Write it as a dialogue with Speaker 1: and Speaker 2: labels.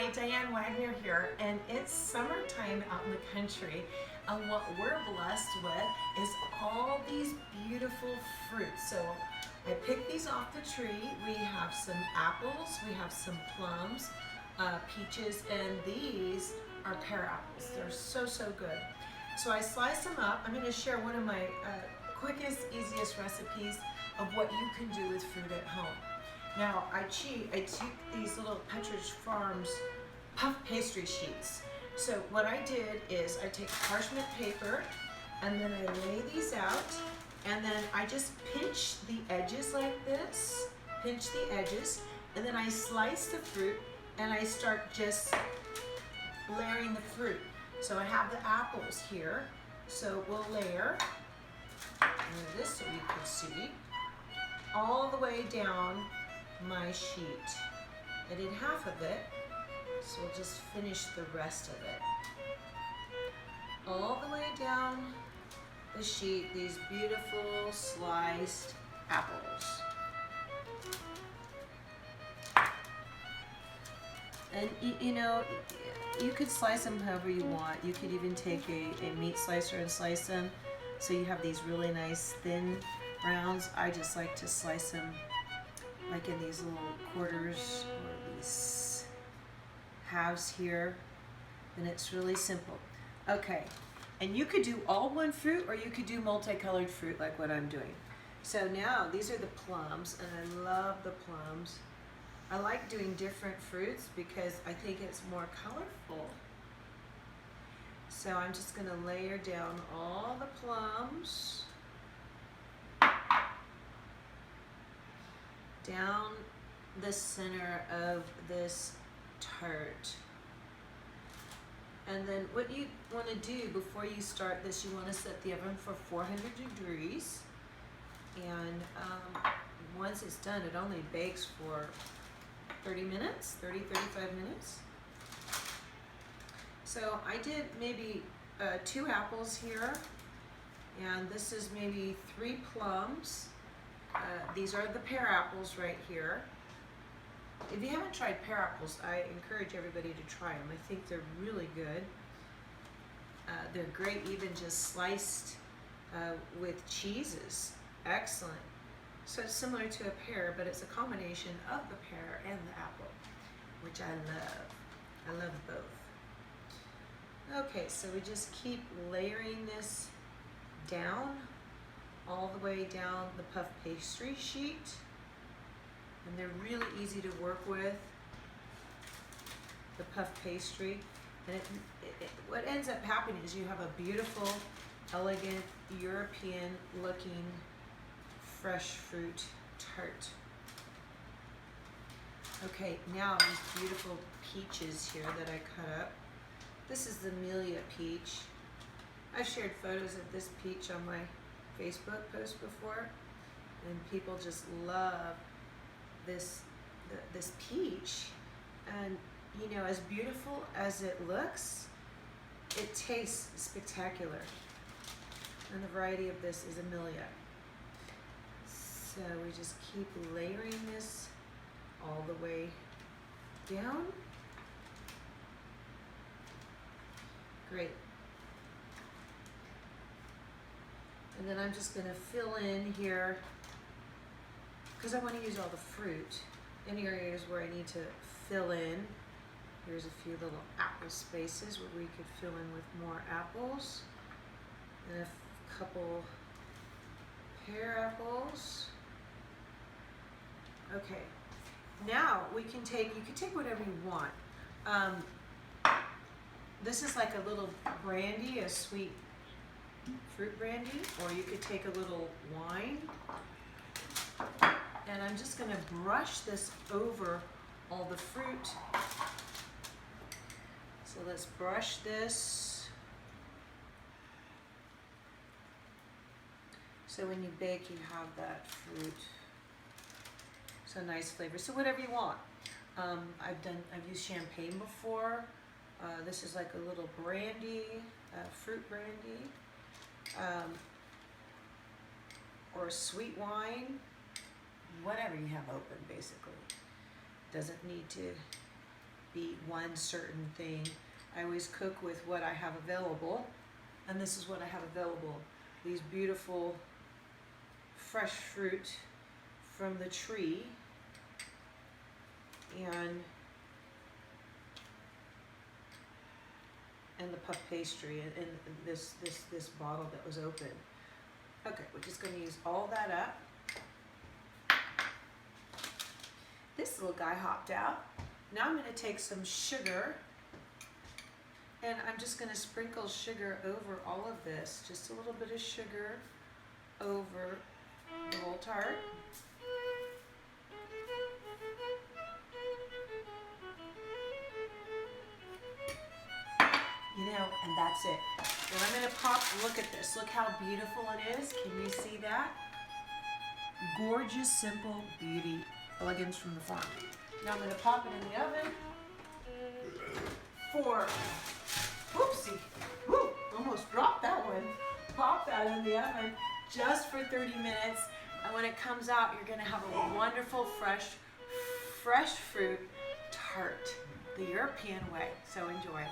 Speaker 1: Hi, Diane Wagner here, and it's summertime out in the country, and what we're blessed with is all these beautiful fruits. So I picked these off the tree. We have some apples, we have some plums, peaches, and these are pear apples. They're so good. So I slice them up. I'm going to share one of my quickest, easiest recipes of what you can do with fruit at home. Now, I took these little Pepperidge Farms puff pastry sheets. So what I did is I take parchment paper and then I lay these out and then I just pinch the edges like this, pinch the edges, and then I slice the fruit and I start just layering the fruit. So I have the apples here, so we'll layer this so you can see all the way down my sheet. I did half of it, so we'll just finish the rest of it. All the way down the sheet, these beautiful sliced apples. And you know, you could slice them however you want. You could even take a meat slicer and slice them so you have these really nice thin rounds. I just like to slice them like in these little quarters or these halves here, and it's really simple. Okay, and you could do all one fruit or you could do multicolored fruit like what I'm doing. So now these are the plums, and I love the plums. I like doing different fruits because I think it's more colorful. So I'm just gonna layer down all the plums down the center of this tart. And then what you want to do before you start this, you want to set the oven for 400 degrees. And once it's done, it only bakes for 30 minutes, 35 minutes. So I did maybe 2 apples here, and this is maybe 3 plums. These are the pear apples right here. If you haven't tried pear apples, I encourage everybody to try them. I think they're really good. They're great even just sliced with cheeses. Excellent. So it's similar to a pear, but it's a combination of the pear and the apple, which I love. I love both. Okay, so we just keep layering this down all the way down the puff pastry sheet, and they're really easy to work with, the puff pastry. And what ends up happening is you have a beautiful, elegant, European looking fresh fruit tart. Okay, now these beautiful peaches here that I cut up. This is the Amelia peach. I've shared photos of this peach on my Facebook post before, and people just love this peach. And you know, as beautiful as it looks, it tastes spectacular. And the variety of this is Amelia. So we just keep layering this all the way down. Great. And then I'm just going to fill in here, because I want to use all the fruit. Any areas where I need to fill in. Here's a few little apple spaces where we could fill in with more apples. And a couple pear apples. Okay. Now we can take, you can take whatever you want. This is like a little brandy, a sweet fruit brandy, or you could take a little wine. And I'm just going to brush this over all the fruit. So let's brush this. So when you bake, you have that fruit. So nice flavor. So whatever you want. I've used champagne before. This is like a little brandy, fruit brandy. Or a sweet wine, whatever you have open basically. Doesn't need to be one certain thing. I always cook with what I have available, and this is what I have available. These beautiful fresh fruit from the tree, and the puff pastry, and this bottle that was open. Okay, we're just going to use all that up. This little guy hopped out. Now I'm going to take some sugar, and I'm just going to sprinkle sugar over all of this. Just a little bit of sugar over the whole tart. You know, and that's it. Then I'm going to pop, look at this. Look how beautiful it is. Can you see that? Gorgeous, simple beauty, elegance from the farm. Now I'm going to pop it in the oven for, whoopsie, whoo, almost dropped that one. Pop that in the oven just for 30 minutes. And when it comes out, you're going to have a wonderful, fresh fruit tart, the European way. So enjoy.